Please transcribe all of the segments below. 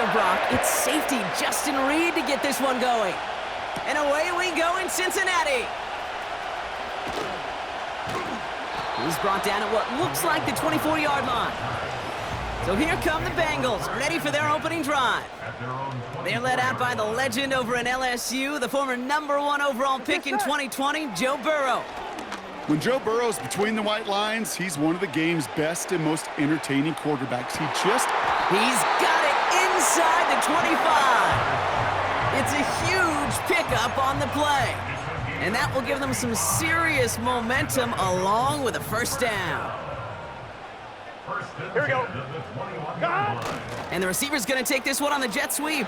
here, Brock. It's safety Justin Reed to get this one going. And away we go in Cincinnati. He's brought down at what looks like the 24-yard line. So here come the Bengals, ready for their opening drive. They're led out by the legend over in LSU, the former #1 overall pick in 2020, Joe Burrow. When Joe Burrow's between the white lines, he's one of the game's best and most entertaining quarterbacks. He's got it inside the 25. It's a huge pickup on the play. And that will give them some serious momentum along with a first down. Here we go. And the receiver's going to take this one on the jet sweep.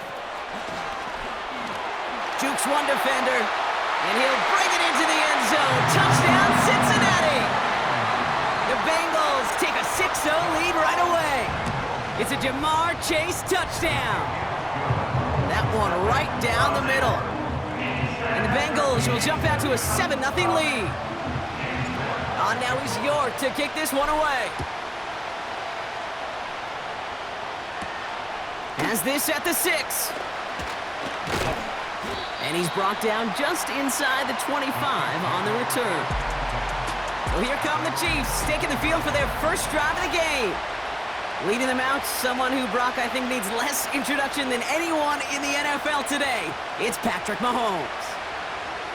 Jukes one defender, and he'll bring it into the end zone. Touchdown, Cincinnati! The Bengals take a 6-0 lead right away. It's a Jamar Chase touchdown. That one right down the middle. And the Bengals will jump out to a 7-0 lead. Now he's York to kick this one away. Has this at the 6. And he's brought down just inside the 25 on the return. So here come the Chiefs, taking the field for their first drive of the game. Leading them out, someone who, Brock, I think needs less introduction than anyone in the NFL today. It's Patrick Mahomes.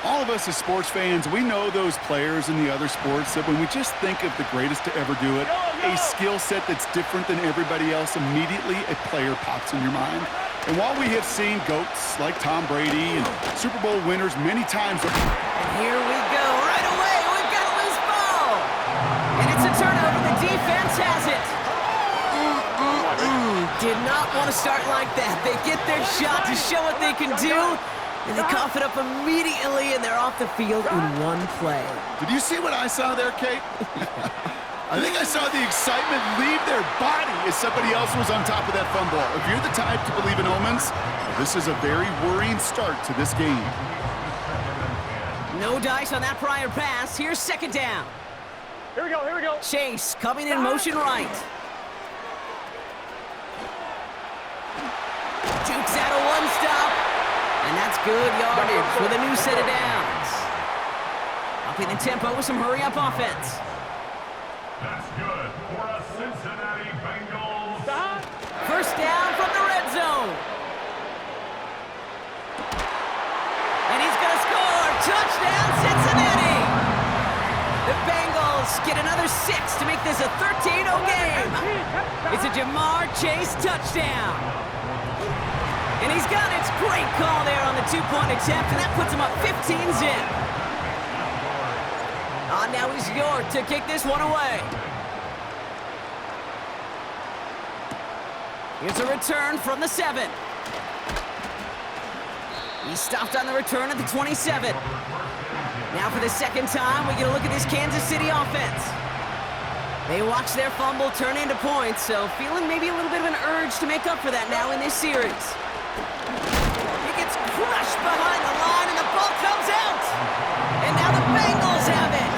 All of us as sports fans, we know those players in the other sports that when we just think of the greatest to ever do it, a skill set that's different than everybody else, immediately a player pops in your mind. And while we have seen GOATs like Tom Brady and Super Bowl winners many times. And here we go, right away, we've got a loose ball. And it's a turnover, the defense has it. Did not want to start like that. They get their shot to show what they can do, and they cough it up immediately, and they're off the field in one play. Did you see what I saw there, Kate? I think I saw the excitement leave their body as somebody else was on top of that fumble. If you're the type to believe in omens, this is a very worrying start to this game. No dice on that prior pass. Here's second down. Here we go, here we go. Chase coming in motion right. Jukes out of one stop. And that's good yardage with a new set of downs. Upping the tempo with some hurry-up offense. That's good for a Cincinnati Bengals. First down from the red zone. And he's going to score. Touchdown, Cincinnati. The Bengals get another 6 to make this a 13-0 game. It's a Jamar Chase touchdown. And he's got it. Great call there on the two-point attempt, and that puts him up 15-zip. Now he's York to kick this one away. Here's a return from the 7. He stopped on the return at the 27. Now for the second time, we get a look at this Kansas City offense. They watch their fumble turn into points, so feeling maybe a little bit of an urge to make up for that now in this series. He gets crushed behind the line, and the ball comes out. And now the Bengals have it.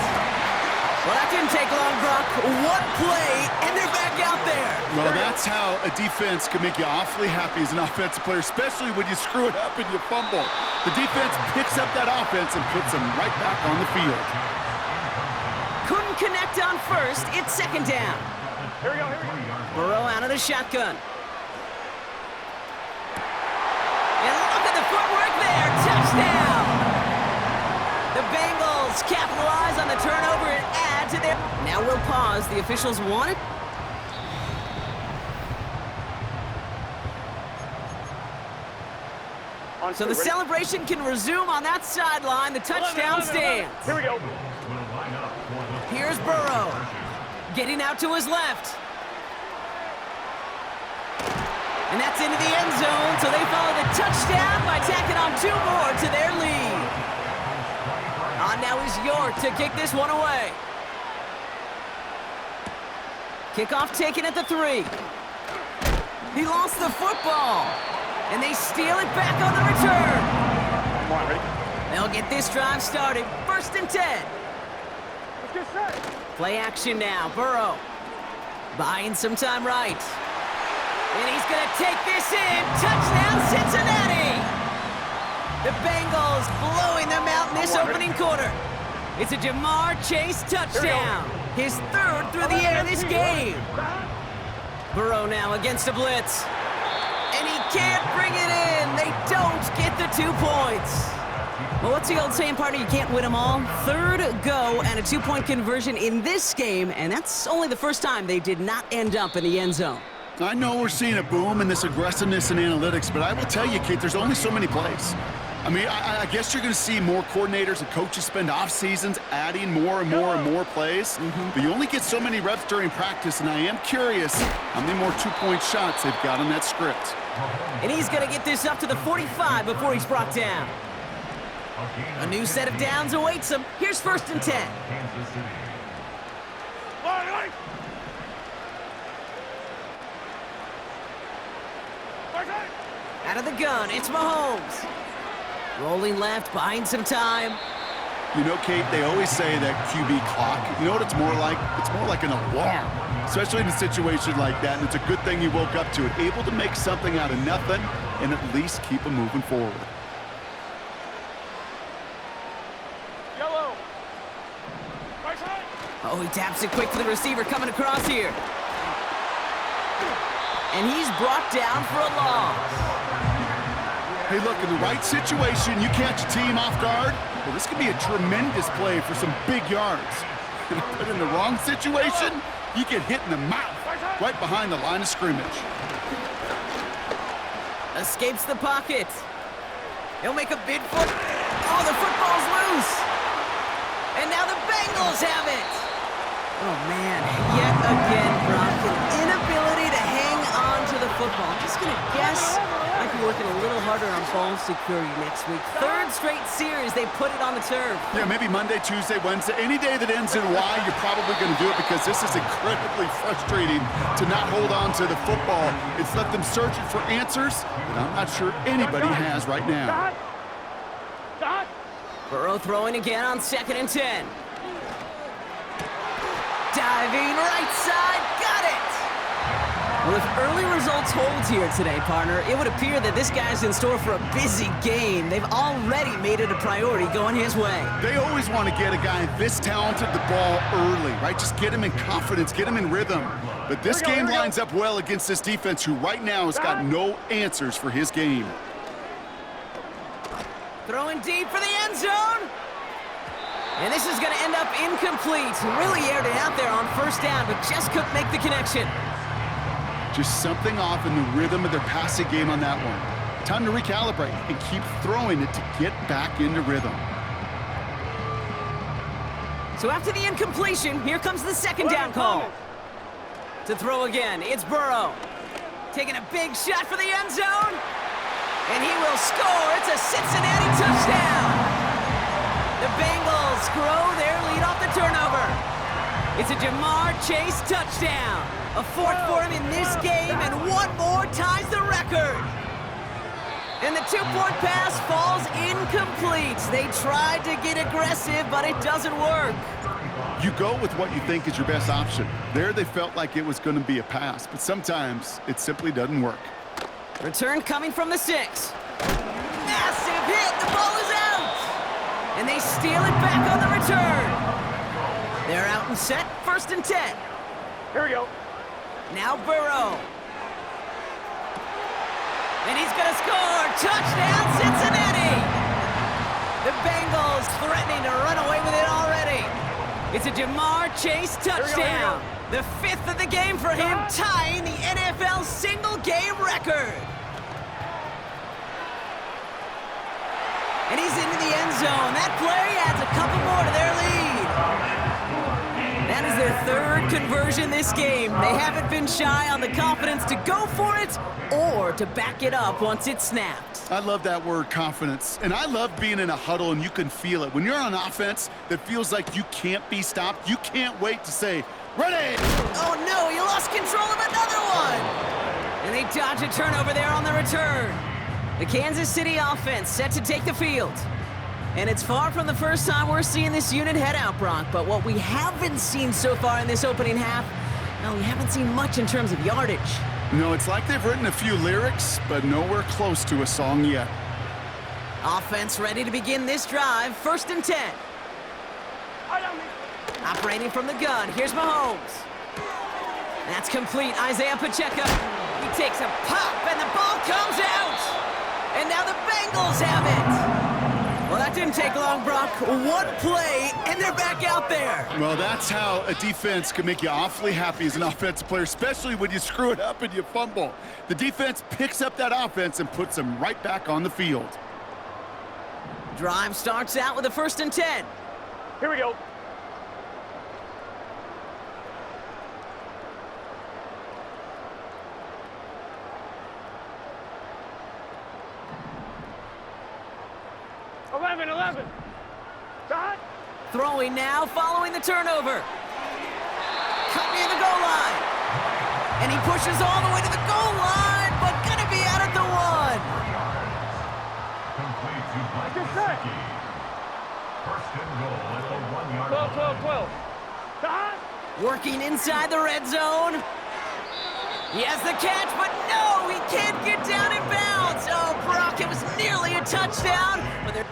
Well, that didn't take long, Brock. One play, and they're back out there. Well, that's how a defense can make you awfully happy as an offensive player, especially when you screw it up and you fumble. The defense picks up that offense and puts them right back on the field. Couldn't connect on first. It's second down. Here we go, here we go. Burrow out of the shotgun. And look at the footwork there. Touchdown. The Bengals capitalize on the turnover and add to their... Now we'll pause. The officials want it. So the celebration can resume on that sideline. The touchdown stands. Here we go. Here's Burrow. Getting out to his left. And that's into the end zone, so they follow the touchdown by tacking on 2 more to their lead. Now is York to kick this one away. Kickoff taken at the 3. He lost the football. And they steal it back on the return. Come on, ready? They'll get this drive started. 1st and 10. Let's get set. Play action now. Burrow buying some time right. And he's going to take this in. Touchdown, Cincinnati! The Bengals blowing them out in this opening quarter. It's a Jamar Chase touchdown. His third through the air this game. Burrow now against a blitz. And he can't bring it in. They don't get the 2 points. Well, what's the old saying, partner? You can't win them all. Third go and a 2-point conversion in this game, and that's only the first time they did not end up in the end zone. I know we're seeing a boom in this aggressiveness in analytics, but I will tell you, Kate, there's only so many plays. I mean, I guess you're going to see more coordinators and coaches spend off seasons adding more and more and more plays, but you only get so many reps during practice, and I am curious how many more 2-point shots they've got on that script. And he's going to get this up to the 45 before he's brought down. A new set of downs awaits him. Here's 1st and 10. Kansas City. Out of the gun, it's Mahomes. Rolling left, buying some time. You know, Kate, they always say that QB clock, you know what it's more like? It's more like an alarm, especially in a situation like that, and it's a good thing you woke up to it, able to make something out of nothing and at least keep them moving forward. Yellow. Right side. Oh, he taps it quick for the receiver coming across here. And he's brought down for a loss. Hey, look, in the right situation, you catch a team off guard, well, this could be a tremendous play for some big yards. But in the wrong situation, you get hit in the mouth right behind the line of scrimmage. Escapes the pocket. He'll make a bid for... Oh, the football's loose. And now the Bengals have it. Oh, man. Yet again, Brock, an inability to hang on to the football. I'm just going to guess might be working a little harder on ball security next week. 3rd straight series, they put it on the turf. Yeah, maybe Monday, Tuesday, Wednesday. Any day that ends in Y, you're probably going to do it because this is incredibly frustrating to not hold on to the football. It's left them searching for answers that I'm not sure anybody has right now. Burrow throwing again on 2nd and 10. Diving right side, got it! Well, if early results hold here today, partner, it would appear that this guy's in store for a busy game. They've already made it a priority going his way. They always want to get a guy this talented the ball early, right? Just get him in confidence, get him in rhythm. But this game lines up well against this defense who right now has got no answers for his game. Throwing deep for the end zone. And this is going to end up incomplete. Really aired it out there on 1st down, but just couldn't make the connection. Just something off in the rhythm of their passing game on that one. Time to recalibrate and keep throwing it to get back into rhythm. So after the incompletion, here comes the 2nd down call. To throw again, it's Burrow. Taking a big shot for the end zone. And he will score. It's a Cincinnati touchdown. The Bengals grow their lead off the turnover. It's a Jamar Chase touchdown. A 4th for him in this game, and 1 more ties the record. And the 2-point pass falls incomplete. They tried to get aggressive, but it doesn't work. You go with what you think is your best option. There they felt like it was going to be a pass, but sometimes it simply doesn't work. Return coming from the 6. Massive hit. The ball is out. And they steal it back on the return. They're out and set. 1st and 10. Here we go. Now Burrow. And he's going to score. Touchdown, Cincinnati. The Bengals threatening to run away with it already. It's a Jamar Chase touchdown. The 5th of the game for him, tying the NFL single-game record. And he's into the end zone. That play adds a couple more to their lead. That is their 3rd conversion this game. They haven't been shy on the confidence to go for it or to back it up once it's snapped. I love that word, confidence. And I love being in a huddle and you can feel it. When you're on offense that feels like you can't be stopped, you can't wait to say, ready! Oh no, you lost control of another one! And they dodge a turnover there on the return. The Kansas City offense set to take the field. And it's far from the first time we're seeing this unit head out, Brock, but what we haven't seen so far in this opening half, well, we haven't seen much in terms of yardage. You know, it's like they've written a few lyrics, but nowhere close to a song yet. Offense ready to begin this drive. 1st and 10. Operating from the gun. Here's Mahomes. That's complete. Isaiah Pacheco. He takes a pop, and the ball comes out. And now the Bengals have it. Well, that didn't take long, Brock. One play, and they're back out there. Well, that's how a defense can make you awfully happy as an offensive player, especially when you screw it up and you fumble. The defense picks up that offense and puts them right back on the field. Drive starts out with a 1st and 10. Here we go. Eleven. Dot. Throwing now, following the turnover. Cut near the goal line. And he pushes all the way to the goal line, but gonna be out at the 1. Complete to Mike Gesicki. 1st and goal at the 1-yard line. 12. Dot. Working inside the red zone. He has the catch, but no, he can't get down in bounds. Oh, Brock, it was nearly a touchdown. But they're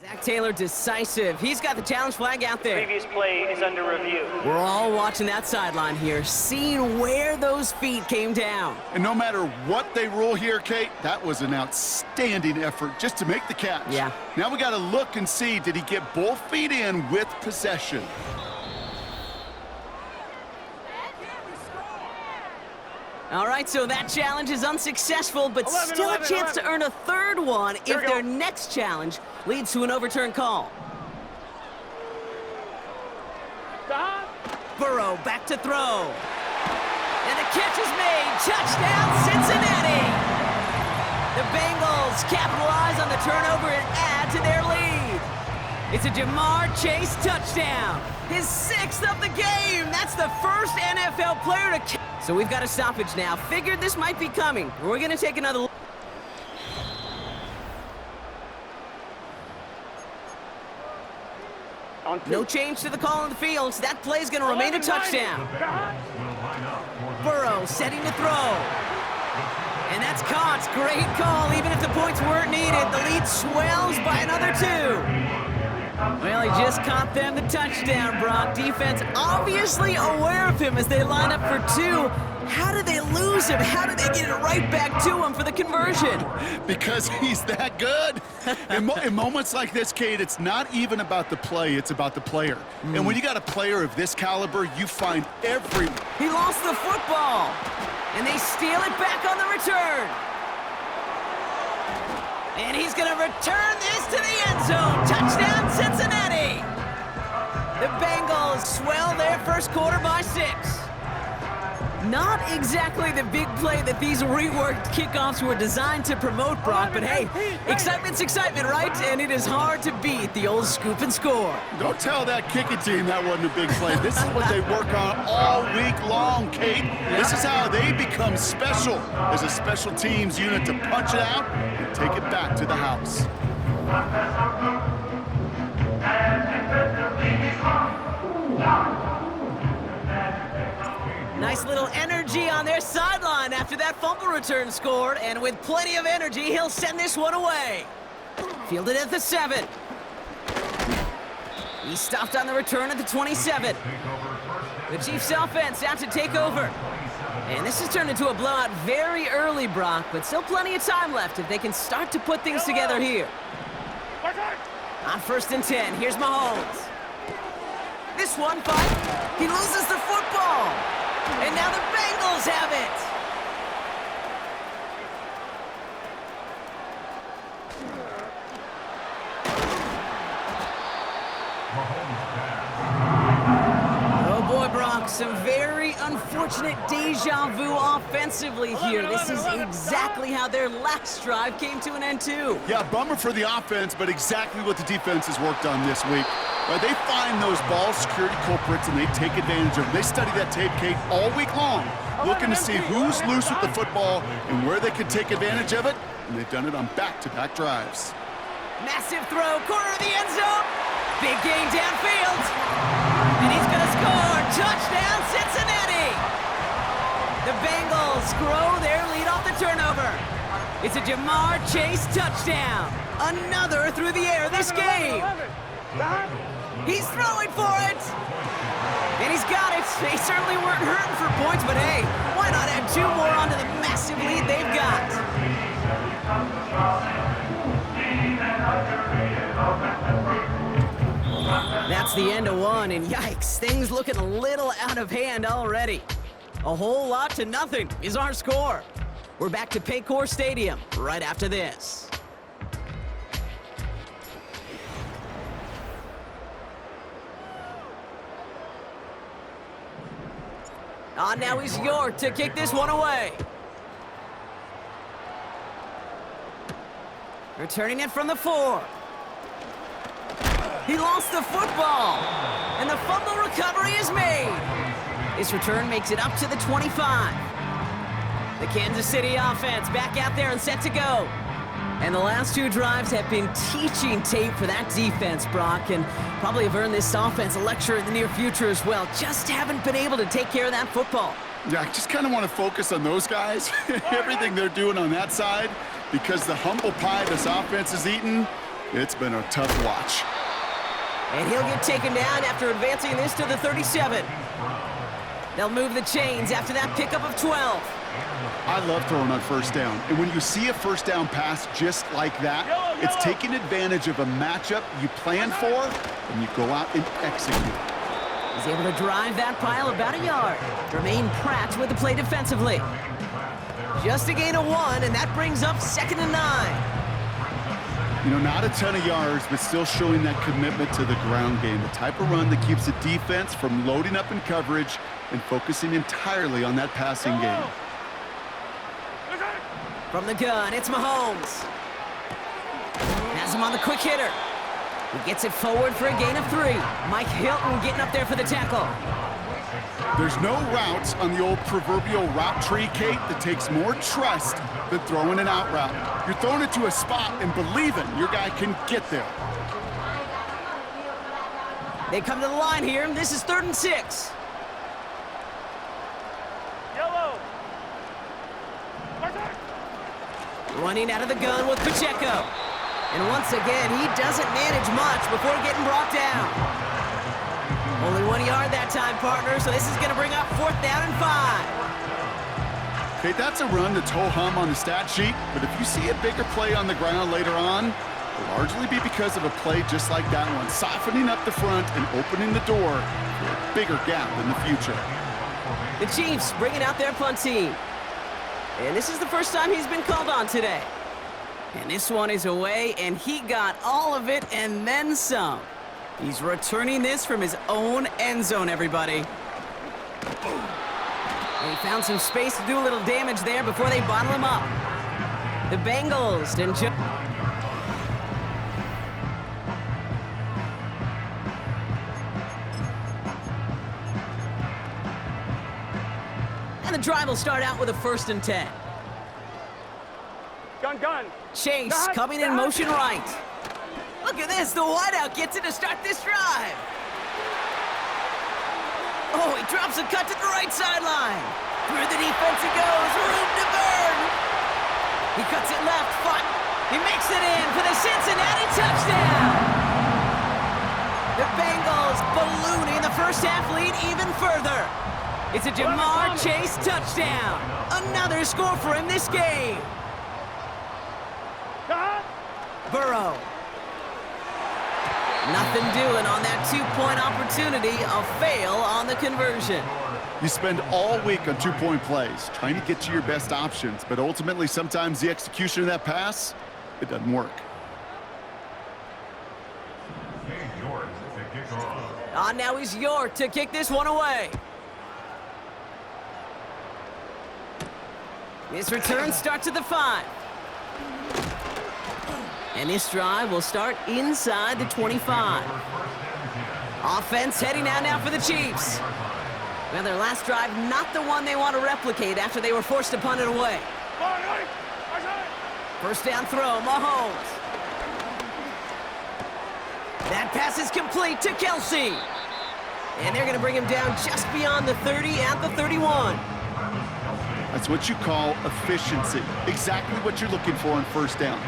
Zach Taylor decisive. He's got the challenge flag out there. Previous play is under review. We're all watching that sideline here, seeing where those feet came down. And no matter what they rule here, Kate, that was an outstanding effort just to make the catch. Yeah. Now we got to look and see, did he get both feet in with possession? All right, so that challenge is unsuccessful, but still a chance to earn a 3rd one if their next challenge leads to an overturned call. Dot. Burrow back to throw. And the catch is made. Touchdown, Cincinnati! The Bengals capitalize on the turnover and add to their lead. It's a Jamar Chase touchdown. His 6th of the game. That's the first NFL player to... So we've got a stoppage now. Figured this might be coming. We're going to take another look. No change to the call on the field. So that play's going to remain a touchdown. Burrow setting to throw. And that's caught. Great call. Even if the points weren't needed, the lead swells by another 2. Well, he just caught them the touchdown, Brock. Defense obviously aware of him as they line up for 2. How did they lose him? How did they get it right back to him for the conversion? Because he's that good. In moments like this, Kate, it's not even about the play, it's about the player. And when you got a player of this caliber, you find every... He lost the football, and they steal it back on the return. And he's going to return this to the end zone. Touchdown, Cincinnati! The Bengals swell their first quarter by 6. Not exactly the big play that these reworked kickoffs were designed to promote, Brock, but hey, excitement's excitement, right? And it is hard to beat the old scoop and score. Don't tell that kicking team that wasn't a big play. This is what they work on all week long, Kate. This is how they become special as a special teams unit to punch it out and take it back to the house. Nice little energy on their sideline after that fumble return scored, and with plenty of energy, he'll send this one away. Fielded at the 7. He stopped on the return at the 27. The Chiefs offense out to take over. And this has turned into a blowout very early, Brock, but still plenty of time left if they can start to put things together here. On 1st and 10, here's Mahomes. This one fight, he loses the football. And now the Bengals have it. Oh boy, Brock, some very unfortunate deja vu offensively here. This is exactly how their last drive came to an end too. Yeah, bummer for the offense, but exactly what the defense has worked on this week. They find those ball security culprits and they take advantage of them. They study that tape, Kate, all week long, looking to see who's loose with the football and where they can take advantage of it, and they've done it on back-to-back drives. Massive throw, corner of the end zone. Big gain downfield. And he's going to score. Touchdown, Cincinnati. It's a Jamar Chase touchdown. Another through the air this game. He's throwing for it. And he's got it. They certainly weren't hurting for points, but hey, why not add 2 more onto the massive lead they've got? That's the end of one, and yikes, things looking a little out of hand already. A whole lot to nothing is our score. We're back to Paycor Stadium right after this. Now he's York to kick this one away. Returning it from the 4. He lost the football, and the fumble recovery is made. This return makes it up to the 25. The Kansas City offense back out there and set to go. And the last 2 drives have been teaching tape for that defense, Brock, and probably have earned this offense a lecture in the near future as well. Just haven't been able to take care of that football. Yeah, I just kind of want to focus on those guys, everything they're doing on that side, because the humble pie this offense has eaten, it's been a tough watch. And he'll get taken down after advancing this to the 37. They'll move the chains after that pickup of 12. I love throwing on first down. And when you see a first down pass just like that, it's taking advantage of a matchup you plan for, and you go out and execute. He's able to drive that pile about a yard. Jermaine Pratt with the play defensively. Just a gain of 1, and that brings up 2nd and 9. You know, not a ton of yards, but still showing that commitment to the ground game. The type of run that keeps the defense from loading up in coverage and focusing entirely on that passing game. From the gun, it's Mahomes. Has him on the quick hitter. He gets it forward for a gain of 3. Mike Hilton getting up there for the tackle. There's no routes on the old proverbial route tree, Kate, that takes more trust than throwing an out route. You're throwing it to a spot and believing your guy can get there. They come to the line here, and this is 3rd and 6. Yellow. Running out of the gun with Pacheco. And once again, he doesn't manage much before getting brought down. Only 1 yard that time, partner, so this is going to bring up 4th down and 5. Okay, that's a run that's ho-hum on the stat sheet, but if you see a bigger play on the ground later on, it'll largely be because of a play just like that one, softening up the front and opening the door for a bigger gap in the future. The Chiefs bringing out their punt team. And this is the first time he's been called on today. And this one is away, and he got all of it and then some. He's returning this from his own end zone, everybody. And he found some space to do a little damage there before they bottle him up. The Bengals didn't chip. And the drive will start out with a 1st and 10. Gun. Chase coming in motion right. Look at this, the wideout gets it to start this drive. Oh, he drops a cut to the right sideline. Through the defense it goes, room to burn. He cuts it left, foot. He makes it in for the Cincinnati touchdown. The Bengals ballooning the first half lead even further. It's a Jamar Chase touchdown. Another score for him this game. Burrow. Nothing doing on that 2-point opportunity. A fail on the conversion. You spend all week on 2-point plays, trying to get to your best options, but ultimately sometimes the execution of that pass, it doesn't work. Now he's York to kick this one away. His return starts at the 5. And this drive will start inside the 25. Offense heading out now for the Chiefs. Well, their last drive, not the one they want to replicate after they were forced to punt it away. First down throw, Mahomes. That pass is complete to Kelsey. And they're going to bring him down just beyond the 30 at the 31. That's what you call efficiency. Exactly what you're looking for on first down.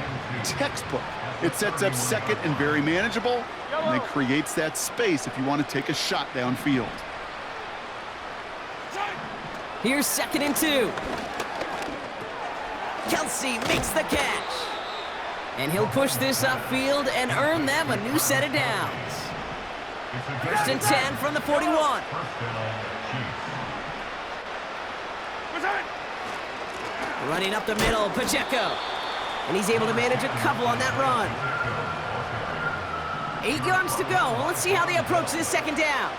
Textbook. It sets up second and very manageable, and then creates that space if you want to take a shot downfield. Here's 2nd and 2. Kelsey makes the catch. And he'll push this upfield and earn them a new set of downs. 1st and 10 from the 41. Running up the middle, Pacheco. And he's able to manage a couple on that run. 8 yards to go. Well, let's see how they approach this 2nd down.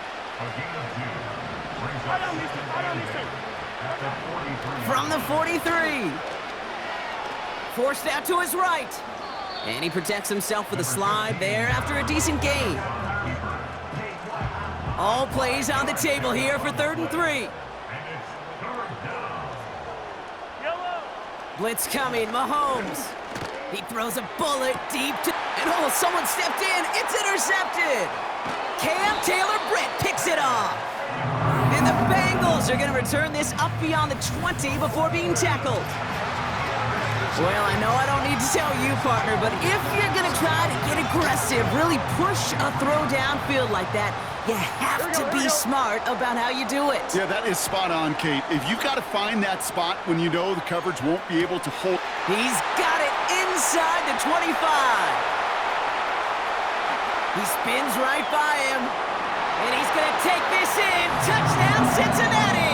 From the 43. Forced out to his right. And he protects himself with a slide there after a decent gain. All plays on the table here for 3rd and 3. Blitz coming, Mahomes. He throws a bullet deep to... And oh, someone stepped in. It's intercepted. Cam Taylor-Britt picks it off. And the Bengals are going to return this up beyond the 20 before being tackled. Well, I know I don't need to tell you, partner, but if you're going to try to get aggressive, really push a throw downfield like that, you have to be smart about how you do it. Yeah, that is spot on, Kate. If you've got to find that spot when you know the coverage won't be able to hold. He's got it inside the 25. He spins right by him, and he's going to take this in. Touchdown, Cincinnati!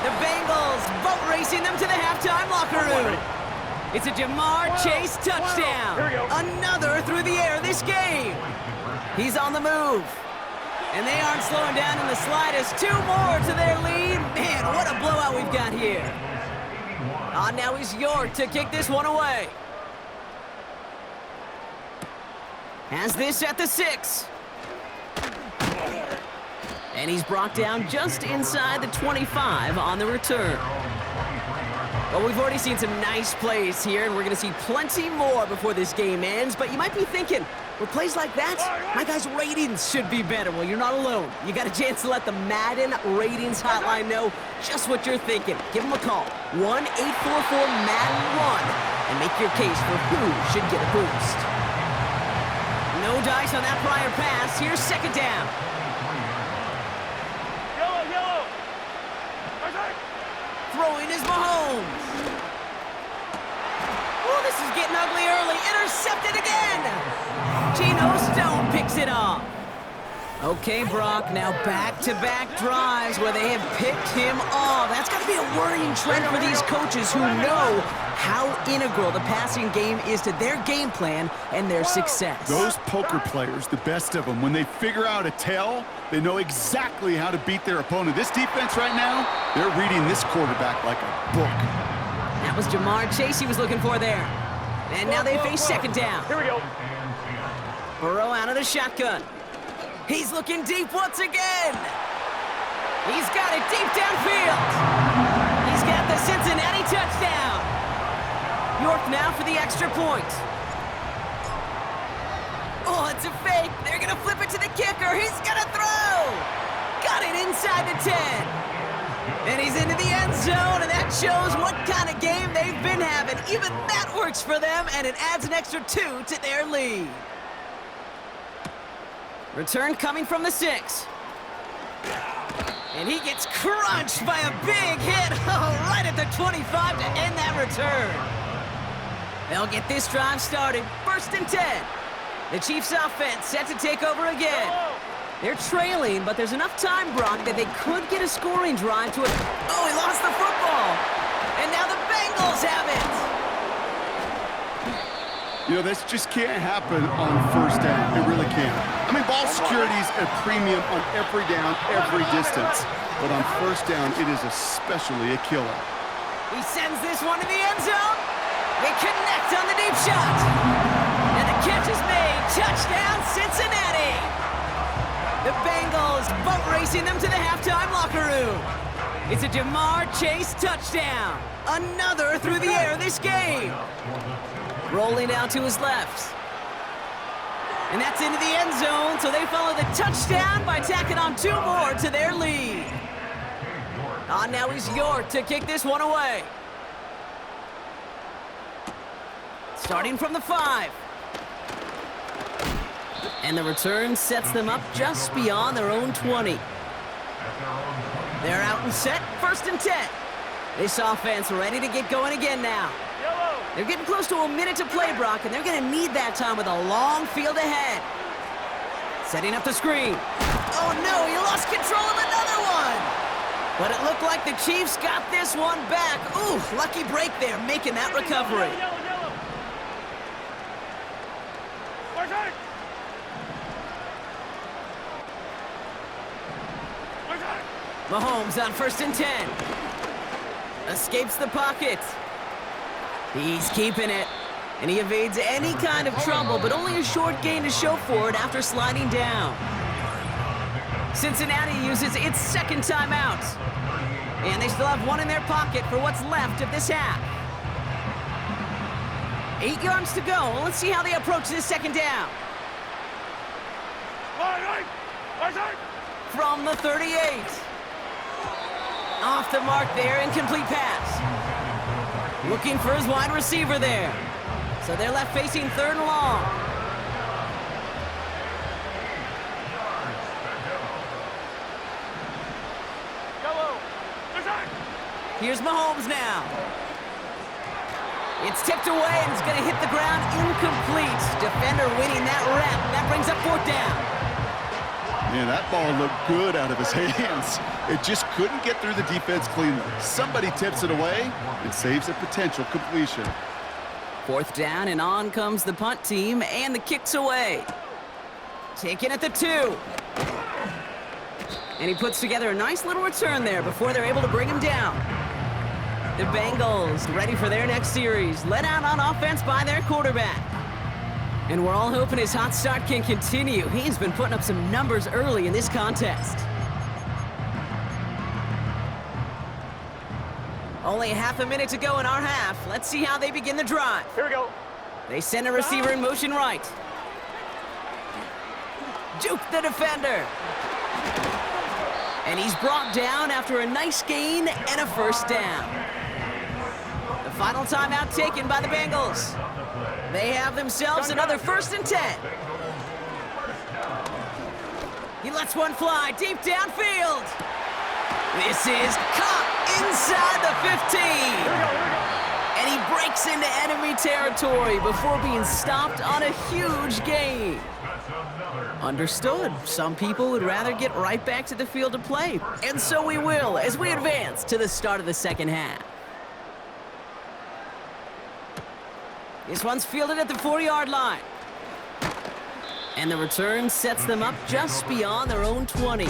The Bengals boat racing them to the halftime locker room. It's a Jamar Chase touchdown. Another through the air this game. He's on the move. And they aren't slowing down in the slightest. 2 more to their lead. Man, what a blowout we've got here. Now is York to kick this one away. Has this at the 6. And he's brought down just inside the 25 on the return. Well, we've already seen some nice plays here, and we're going to see plenty more before this game ends. But you might be thinking, with plays like that, my guys' ratings should be better. Well, you're not alone. You got a chance to let the Madden Ratings Hotline know just what you're thinking. Give them a call, 1-844-MADDEN-1, and make your case for who should get a boost. No dice on that prior pass. Here's 2nd down. Throwing is Mahomes. Oh, this is getting ugly early. Intercepted again. Geno Stone picks it off. Okay, Brock, now back-to-back drives where they have picked him off. That's got to be a worrying trend for these coaches who know how integral the passing game is to their game plan and their success. Those poker players, the best of them, when they figure out a tell, they know exactly how to beat their opponent. This defense right now, they're reading this quarterback like a book. That was Jamar Chase he was looking for there. And now they face 2nd down. Here we go. Burrow out of the shotgun. He's looking deep once again. He's got it deep downfield. He's got the Cincinnati touchdown. York now for the extra point. Oh, it's a fake. They're going to flip it to the kicker. He's going to throw. Got it inside the 10. And he's into the end zone, and that shows what kind of game they've been having. Even that works for them, and it adds an extra 2 to their lead. Return coming from the 6. And he gets crunched by a big hit right at the 25 to end that return. They'll get this drive started. 1st and 10. The Chiefs offense set to take over again. They're trailing, but there's enough time, Brock, that they could get a scoring drive to it. Oh, he lost the football. And now the Bengals have it. You know, this just can't happen on first down. It really can't. I mean, ball security's a premium on every down, every distance. But on first down, it is especially a killer. He sends this one to the end zone. They connect on the deep shot. And the catch is made. Touchdown, Cincinnati. The Bengals boat racing them to the halftime locker room. It's a Jamar Chase touchdown. Another through the air this game. Rolling out to his left. And that's into the end zone, so they follow the touchdown by tacking on 2 more to their lead. Now he's York to kick this one away. Starting from the 5. And the return sets them up just beyond their own 20. They're out and set, 1st and 10. This offense ready to get going again now. Yellow. They're getting close to a minute to play, Brock, and they're going to need that time with a long field ahead. Setting up the screen. Oh, no, he lost control of another one. But it looked like the Chiefs got this one back. Ooh, lucky break there, making that recovery. Yellow, yellow. Where's it? Where's it? Mahomes on 1st and 10. Escapes the pocket. He's keeping it. And he evades any kind of trouble, but only a short gain to show for it after sliding down. Cincinnati uses its 2nd timeout. And they still have one in their pocket for what's left of this half. 8 yards to go. Let's see how they approach this 2nd down. Where's it? From the 38. Off the mark there, incomplete pass. Looking for his wide receiver there. So they're left facing 3rd and long. Yellow. Where's it? Here's Mahomes now. It's tipped away and it's going to hit the ground incomplete. Defender winning that rep. That brings up 4th down. Man, that ball looked good out of his hands. It just couldn't get through the defense cleanly. Somebody tips it away and saves a potential completion. 4th down, and on comes the punt team, and the kick's away. Taken at the 2. And he puts together a nice little return there before they're able to bring him down. The Bengals ready for their next series, led out on offense by their quarterback. And we're all hoping his hot start can continue. He's been putting up some numbers early in this contest. Only half a minute to go in our half. Let's see how they begin the drive. Here we go. They send a receiver in motion right. Juke the defender. And he's brought down after a nice gain and a 1st down. The final timeout taken by the Bengals. They have themselves another 1st and 10. He lets one fly deep downfield. This is caught inside the 15. And he breaks into enemy territory before being stopped on a huge gain. Understood. Some people would rather get right back to the field of play. And so we will as we advance to the start of the 2nd half. This one's fielded at the 4-yard line. And the return sets them up just beyond their own 20.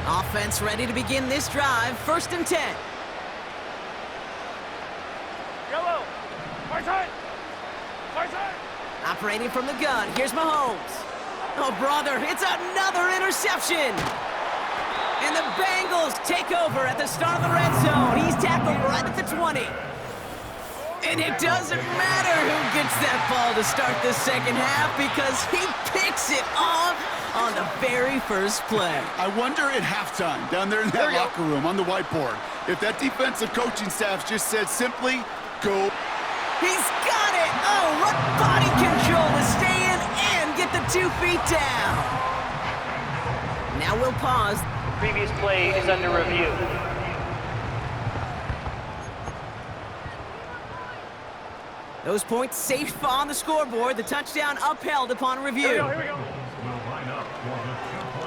Offense ready to begin this drive, 1st and 10. Yellow. Where's it? Where's it? Operating from the gun, here's Mahomes. Oh, brother, it's another interception. And the Bengals take over at the start of the red zone. He's tackled right at the 20. And it doesn't matter who gets that ball to start the 2nd half because he picks it off on the very first play. I wonder at halftime, down there in that locker room on the whiteboard, if that defensive coaching staff just said simply, go. He's got it! Oh, what body control to stay in and get the 2 feet down. Now we'll pause. Previous play is under review. Those points safe on the scoreboard. The touchdown upheld upon review. Here we go.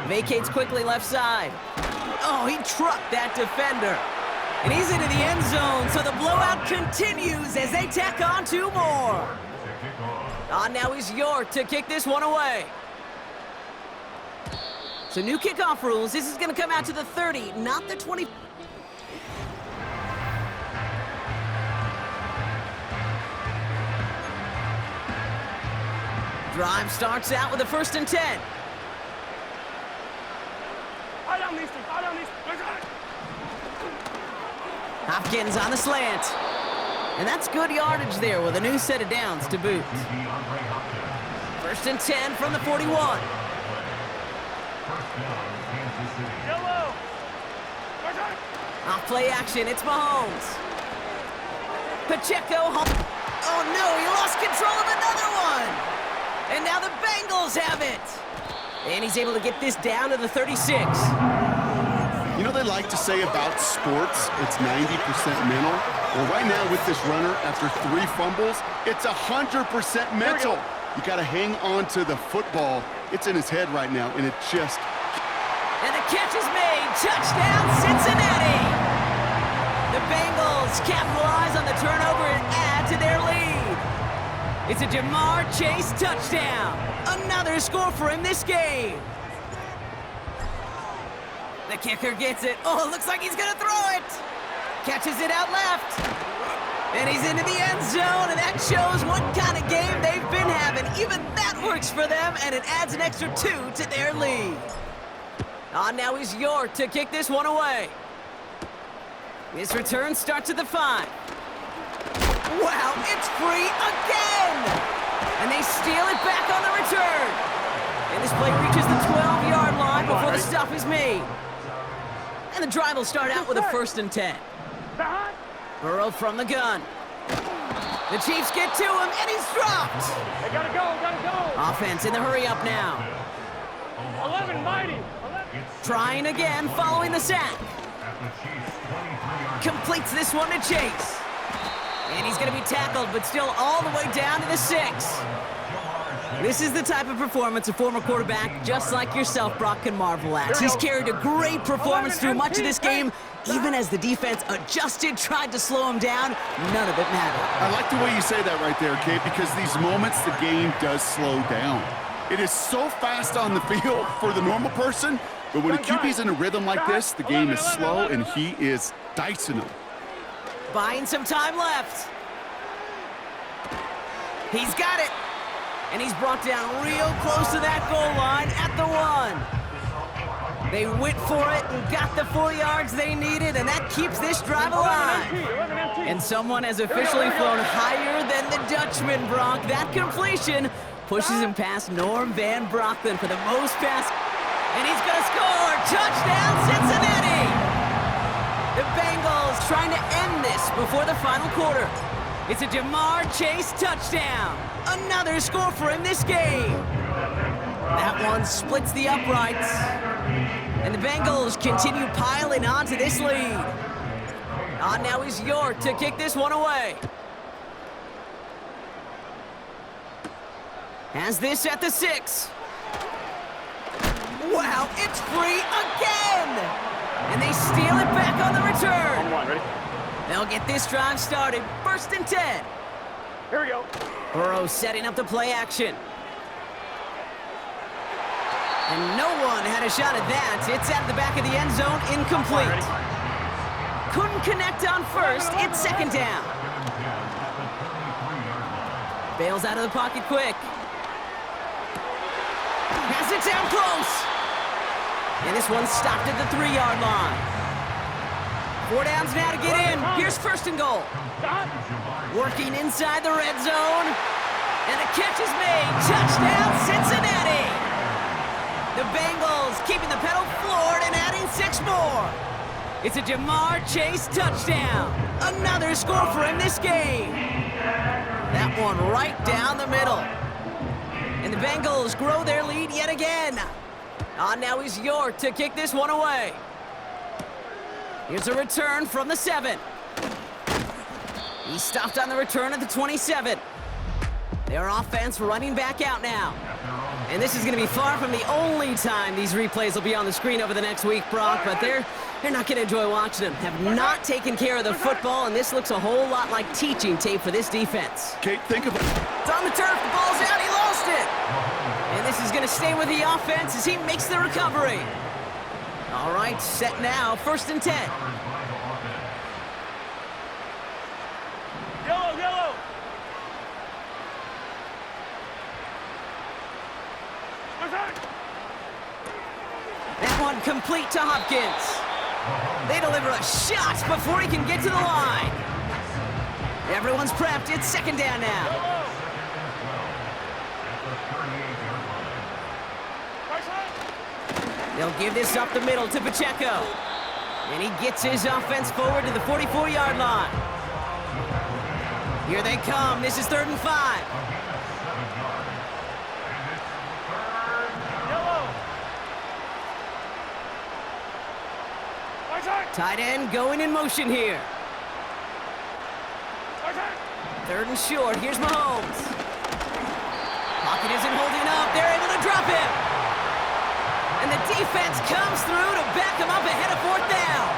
Vacates quickly left side. Oh, he trucked that defender. And he's into the end zone, so the blowout continues as they tack on 2 more. Now he's York to kick this one away. So new kickoff rules. This is going to come out to the 30, not the 20. Drive starts out with a 1st and 10. I down these. Where's it? Hopkins on the slant. And that's good yardage there with a new set of downs to boot. First and 10 from the 41. First down, Kansas City. Yellow. First time. Off play action, it's Mahomes. Pacheco, oh no, he lost control of another one. And now the Bengals have it. And he's able to get this down to the 36. You know they like to say about sports, it's 90% mental. Well, right now with this runner, after 3 fumbles, it's 100% mental. You got to hang on to the football. It's in his head right now, and it just... And the catch is made. Touchdown, Cincinnati. The Bengals capitalize on the turnover and add to their lead. It's a Jamar Chase touchdown. Another score for him this game. The kicker gets it. Oh, it looks like he's going to throw it. Catches it out left. And he's into the end zone, and that shows what kind of game they've been having. Even that works for them, and it adds an extra 2 to their lead. Now he's York to kick this one away. This return starts at the 5. Wow, it's free again! And they steal it back on the return. And this play reaches the 12-yard line before the stop is made. And the drive will start out with a first and 10. Behind. Burrow from the gun. The Chiefs get to him, and he's dropped. They gotta go, gotta go. Offense in the hurry up now. 11 mighty. 11. Trying again following the sack. At the Chiefs' 23-yard Completes this one to Chase. And he's going to be tackled, but still all the way down to the 6. This is the type of performance a former quarterback, just like yourself, Brock, can marvel at. He's carried a great performance through much of this game. Even as the defense adjusted, tried to slow him down, none of it mattered. I like the way you say that right there, Kate, because these moments the game does slow down. It is so fast on the field for the normal person, but when a QB's in a rhythm like this, the game is slow, and he is dicing them. Buying some time left. He's got it. And he's brought down real close to that goal line at the 1. They went for it and got the 4 yards they needed, and that keeps this drive alive. 11 empty. And someone has officially flown higher than the Dutchman, Brock. That completion pushes him past Norm Van Brocklin for the most pass. And he's going to score. Touchdown, Cincinnati! The Bengals trying to end this before the final quarter. It's a Jamar Chase touchdown. Another score for him this game. That one splits the uprights. And the Bengals continue piling onto this lead. Now he's York to kick this one away. Has this at the 6. Wow, it's free again! And they steal it back on the return. One, ready? They'll get this drive started. First and 10. Here we go. Burrow setting up the play action. And no one had a shot at that. It's at the back of the end zone, incomplete. Couldn't connect on first. It's second down. Bails out of the pocket quick. Has it down close. And this one's stopped at the 3-yard line. 4 downs now to get in. Here's first and goal. Working inside the red zone. And the catch is made. Touchdown, Cincinnati! The Bengals keeping the pedal floored and adding 6 more. It's a Jamar Chase touchdown. Another score for him this game. That one right down the middle. And the Bengals grow their lead yet again. Now he's York to kick this one away. Here's a return from the 7. He stopped on the return at the 27. Their offense running back out now. And this is going to be far from the only time these replays will be on the screen over the next week, Brock, but they're not going to enjoy watching them. Have not taken care of the football, and this looks a whole lot like teaching tape for this defense. Kate, think of it. It's on the turf, the ball's out, he lost it! And this is going to stay with the offense as he makes the recovery. All right, set now, first and 10. Yellow, yellow. That one complete to Hopkins. They deliver a shot before he can get to the line. Everyone's prepped, it's second down now. They'll give this up the middle to Pacheco. And he gets his offense forward to the 44-yard line. Here they come. This is 3rd and 5. Yellow. Tight end going in motion here. 3rd and short. Here's Mahomes. Pocket isn't holding up. They're able to drop him. And the defense comes through to back him up ahead of 4th down.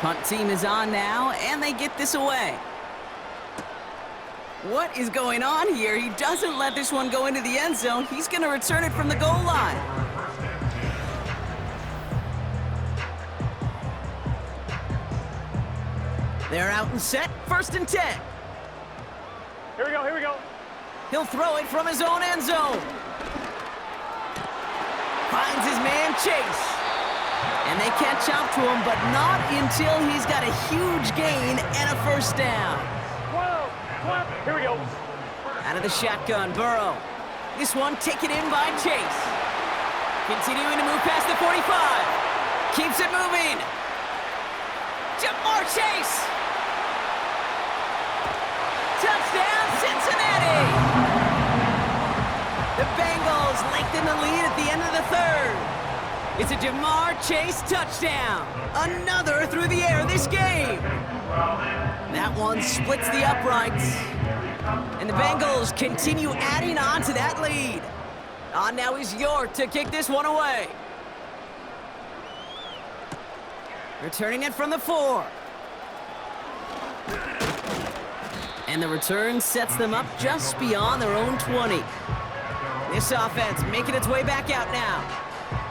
Punt team is on now, and they get this away. What is going on here? He doesn't let this one go into the end zone. He's going to return it from the goal line. They're out and set. 1st and 10. Here we go, here we go. He'll throw it from his own end zone. Finds his man Chase. And they catch up to him, but not until he's got a huge gain and a 1st down. 12, here we go. Out of the shotgun, Burrow. This one taken in by Chase. Continuing to move past the 45. Keeps it moving. Jamar Chase. Touchdown, Cincinnati! The Bengals lengthen the lead at the end of the 3rd. It's a Jamar Chase touchdown. Another through the air this game. That one splits the uprights. And the Bengals continue adding on to that lead. On now is York to kick this one away. Returning it from the 4. And the return sets them up just beyond their own 20. This offense making its way back out now.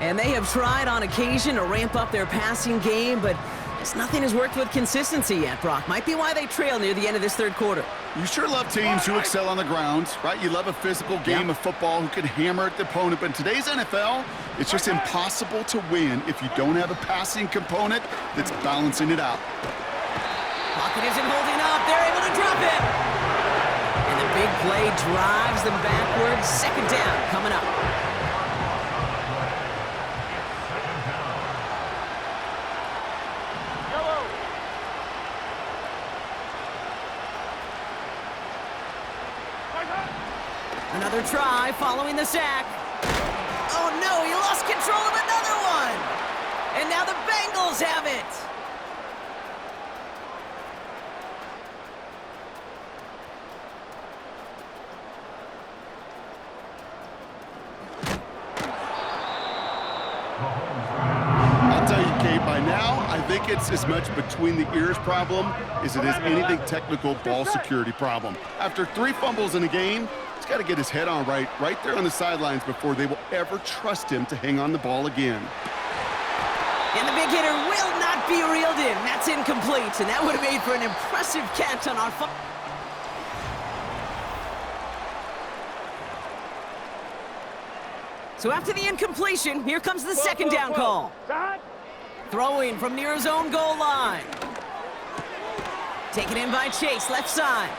And they have tried on occasion to ramp up their passing game, but just nothing has worked with consistency yet, Brock. Might be why they trail near the end of this 3rd quarter. You sure love teams who excel on the ground, right? You love a physical game of football who can hammer at the opponent, but in today's NFL, it's just impossible to win if you don't have a passing component that's balancing it out. Pocket isn't holding up. They're able to drop it. And the big play drives them backwards. 2nd down coming up. Yellow. Another try following the sack. Oh no, he lost control of another one. And now the Bengals have it. I'll tell you, Kate, by now, I think it's as much between the ears problem as it is anything technical ball security problem. After 3 fumbles in a game, he's got to get his head on right there on the sidelines before they will ever trust him to hang on the ball again. And the big hitter will not be reeled in. That's incomplete, and that would have made for an impressive catch on our So after the incompletion, here comes the 2nd down call. Throwing from near his own goal line. Taken in by Chase, left side.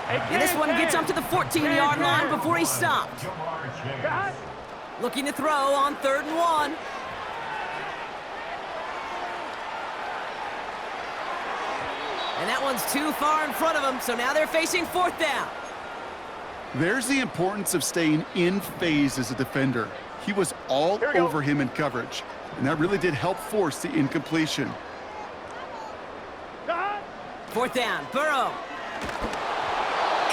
And this one gets up to the 14-yard line before he's stopped. Looking to throw on 3rd and 1. And that one's too far in front of him, so now they're facing 4th down. There's the importance of staying in phase as a defender. He was all over him in coverage, and that really did help force the incompletion. 4th down, Burrow.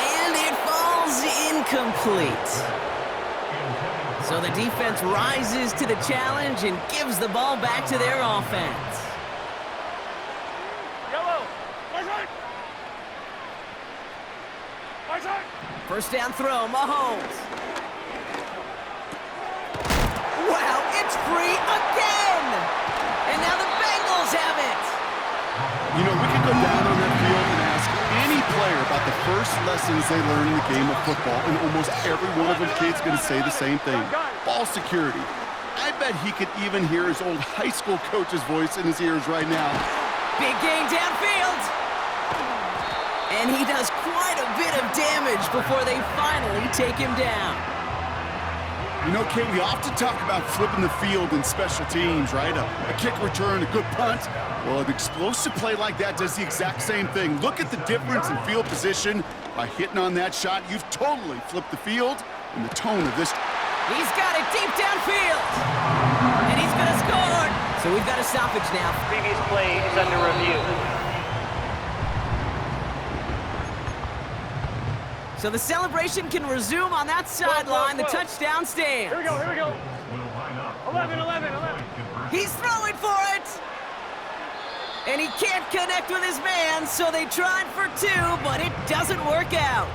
And it falls incomplete. So the defense rises to the challenge and gives the ball back to their offense. Yellow. 1st down throw, Mahomes. Wow, it's free again! And now the Bengals have it! You know, we could go down on that field and ask any player about the first lessons they learned in the game of football, and almost every one of them kids going to say the same thing. Ball security. I bet he could even hear his old high school coach's voice in his ears right now. Big gain downfield! And he does quite a bit of damage before they finally take him down. You know, Kate, we often talk about flipping the field in special teams, right? A kick return, a good punt. Well, an explosive play like that does the exact same thing. Look at the difference in field position. By hitting on that shot, you've totally flipped the field and the tone of this. He's got it deep downfield. And he's going to score. So we've got a stoppage now. Previous play is under review. So the celebration can resume on that sideline. The touchdown stands. Here we go, here we go. Will line up. 11, 11, 11. He's throwing for it. And he can't connect with his man, so they tried for two, but it doesn't work out.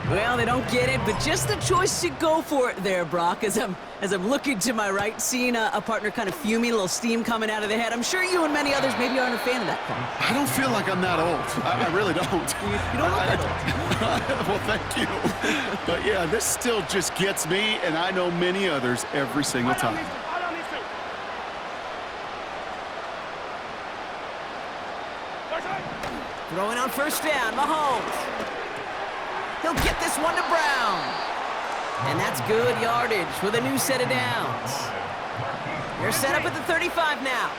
Well, they don't get it, but just the choice to go for it there, Brock, as I'm looking to my right, seeing a partner kind of fuming, a little steam coming out of the head. I'm sure you and many others maybe aren't a fan of that call. I don't feel like I'm that old. I really don't. You don't look that old. Well, thank you. But yeah, this still just gets me, and I know many others every single time. Out on these two. Right side. Throwing on first down, Mahomes. He'll get this one to Brown. And that's good yardage with a new set of downs. They're set up at the 35 now.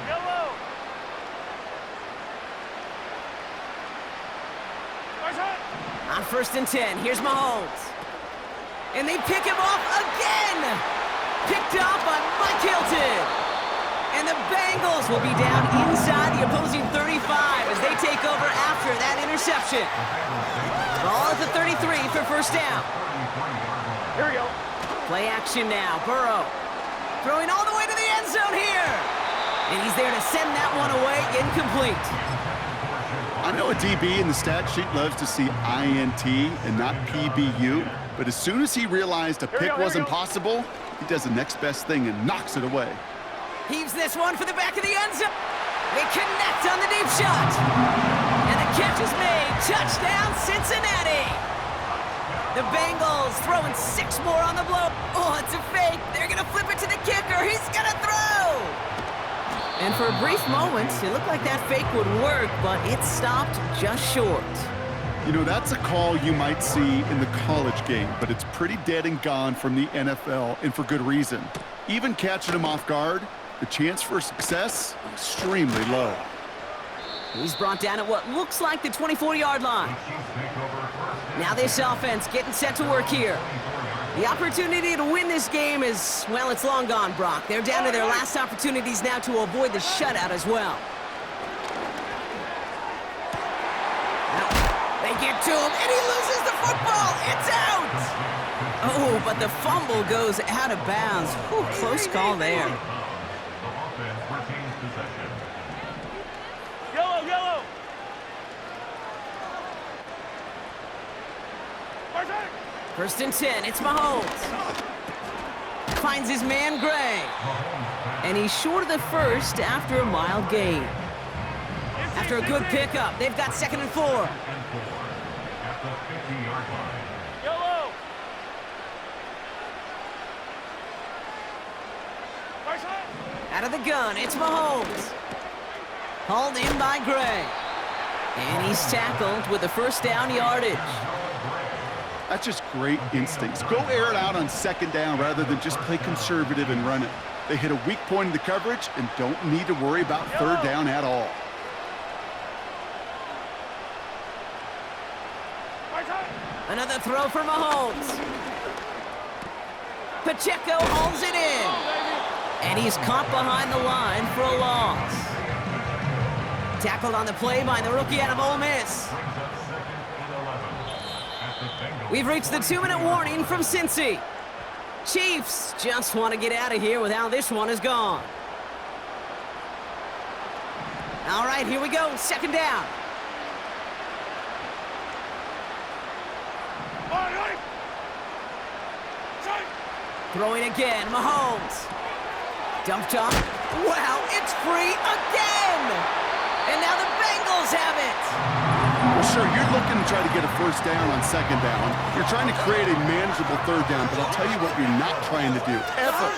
Yellow. Right side. On first and 10, here's Mahomes. And they pick him off again. Picked off by Mike Hilton. And the Bengals will be down inside the opposing 35 as they take over after that interception. Ball at the 33 for first down. Here we go. Play action now. Burrow throwing all the way to the end zone here. And he's there to send that one away, incomplete. I know a DB in the stat sheet loves to see INT and not PBU, but as soon as he realized a pick wasn't possible, he does the next best thing and knocks it away. Heaves this one for the back of the end zone. They connect on the deep shot. And the catch is made. Touchdown, Cincinnati. The Bengals throwing 6 more on the blow. Oh, it's a fake. They're going to flip it to the kicker. He's going to throw. And for a brief moment, it looked like that fake would work, but it stopped just short. You know, that's a call you might see in the college game, but it's pretty dead and gone from the NFL, and for good reason. Even catching him off guard, the chance for success, extremely low. He's brought down at what looks like the 24-yard line. Now this offense getting set to work here. The opportunity to win this game is, well, it's long gone, Brock. They're down to their last opportunities now to avoid the shutout as well. Now, they get to him, and he loses the football. It's out! Oh, but the fumble goes out of bounds. Ooh, close call there. Yellow, yellow. Right side. First and 10, it's Mahomes. Finds his man Gray. And he's short of the first after a mild gain. After a good pickup, they've got 2nd and 4. Yellow. Right side. Out of the gun, it's Mahomes. Hauled in by Gray. And he's tackled with the first down yardage. That's just great instincts. Go air it out on 2nd down rather than just play conservative and run it. They hit a weak point in the coverage and don't need to worry about 3rd down at all. Right side. Another throw for Mahomes. Pacheco hauls it in. And he's caught behind the line for a loss. Tackled on the play by the rookie out of Ole Miss. We've reached the 2-minute warning from Cincy. Chiefs just want to get out of here with how this one is gone. All right, here we go. 2nd down. Throwing again, Mahomes. Dumped off. Wow, it's free again! And now the Bengals have it! Well, sure, you're looking to try to get a first down on 2nd down. You're trying to create a manageable 3rd down, but I'll tell you what you're not trying to do, ever,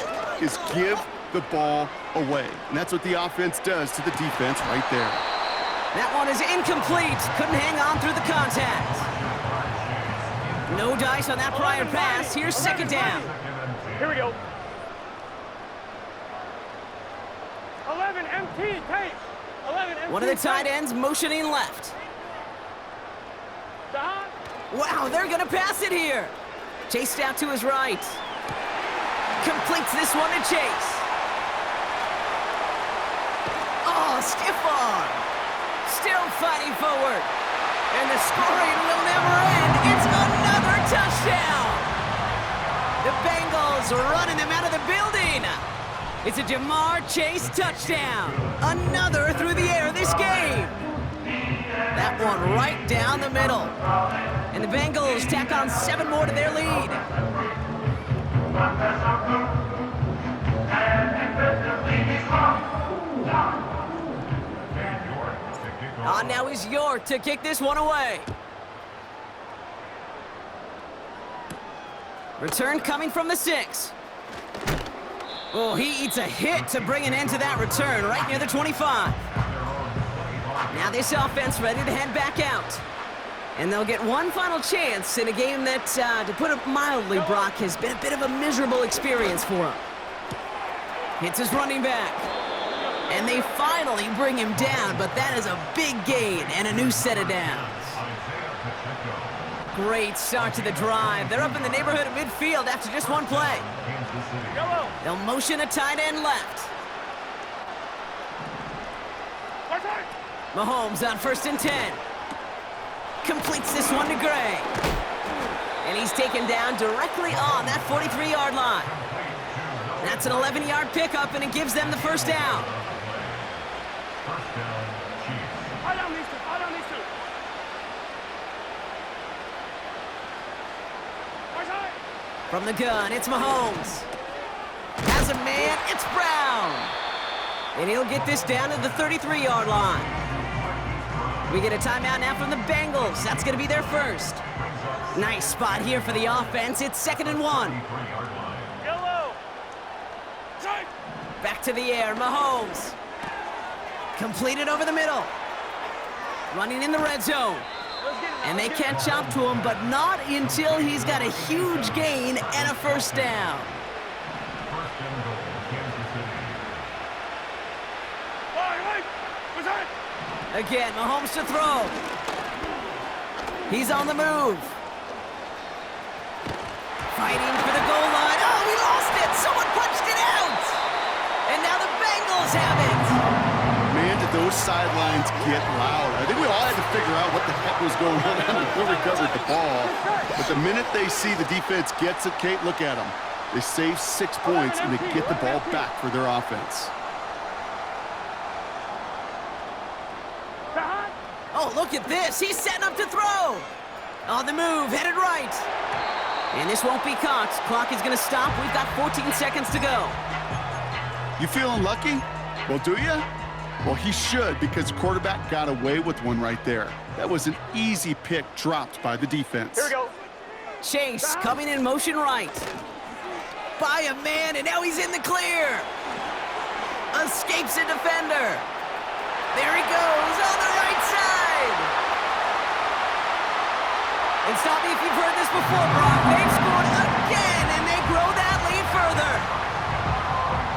is give the ball away. And that's what the offense does to the defense right there. That one is incomplete. Couldn't hang on through the contact. No dice on that prior pass. Here's second down. Here we go. 11 MT tape. 11 MT. One of the tight ends motioning left. Wow, they're gonna pass it here. Chased out to his right. Completes this one to Chase. Oh, stiff arm. Still fighting forward. And the scoring will never end. It's another touchdown. The Bengals running them out of the building. It's a Ja'Marr Chase touchdown. Another through the air this game. That one right down the middle. And the Bengals tack on 7 more to their lead. On now is York to kick this one away. Return coming from the 6. Oh, he eats a hit to bring an end to that return right near the 25. Now this offense ready to head back out. And they'll get one final chance in a game that, to put it mildly, Brock, has been a bit of a miserable experience for him. Hits his running back. And they finally bring him down, but that is a big gain and a new set of downs. Great start to the drive. They're up in the neighborhood of midfield after just one play. They'll motion a tight end left. Mahomes on 1st and 10. Completes this one to Gray. And he's taken down directly on that 43-yard line. That's an 11-yard pickup, and it gives them the first down. From the gun, it's Mahomes. Has a man, it's Brown. And he'll get this down to the 33-yard line. We get a timeout now from the Bengals. That's going to be their first. Nice spot here for the offense. It's 2nd and 1. Yellow. Back to the air, Mahomes. Completed over the middle. Running in the red zone. And they catch up to him, but not until he's got a huge gain and a first down. Again, Mahomes to throw. He's on the move. Fighting for the goal line. Oh, we lost it! Someone punched it out! And now the Bengals have it! Man, did those sidelines get loud. I think we all had to figure out what the heck was going on and who recovered the ball. But the minute they see the defense gets it, Kate, look at them. They save 6 points, and they get the ball back for their offense. Oh, look at this. He's setting up to throw. On the move, headed right. And this won't be caught. Clock is going to stop. We've got 14 seconds to go. You feeling lucky? Well, do you? Well, he should, because the quarterback got away with one right there. That was an easy pick dropped by the defense. Here we go. Chase coming in motion right. By a man, and now he's in the clear. Escapes a defender. There he goes on the right side. And stop me if you've heard this before, Brock. They've scored again, and they grow that lead further.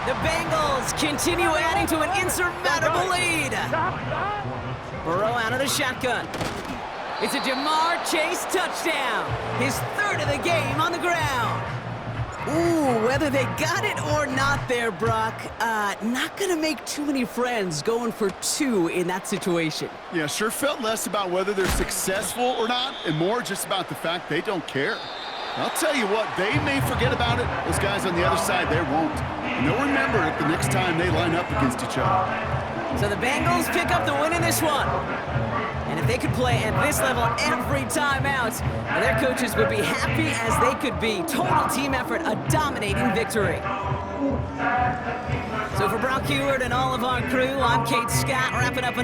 The Bengals continue adding to an insurmountable lead. Burrow out of the shotgun. It's a Ja'Marr Chase touchdown. His 3rd of the game on the ground. Ooh, whether they got it or not there, Brock, not gonna make too many friends going for 2 in that situation. Yeah, sure felt less about whether they're successful or not, and more just about the fact they don't care. I'll tell you what, they may forget about it. Those guys on the other side, they won't. And they'll remember it the next time they line up against each other. So the Bengals pick up the win in this one. And if they could play at this level every time out, their coaches would be happy as they could be. Total team effort, a dominating victory. So for Brock Huard and all of our crew, I'm Kate Scott, wrapping up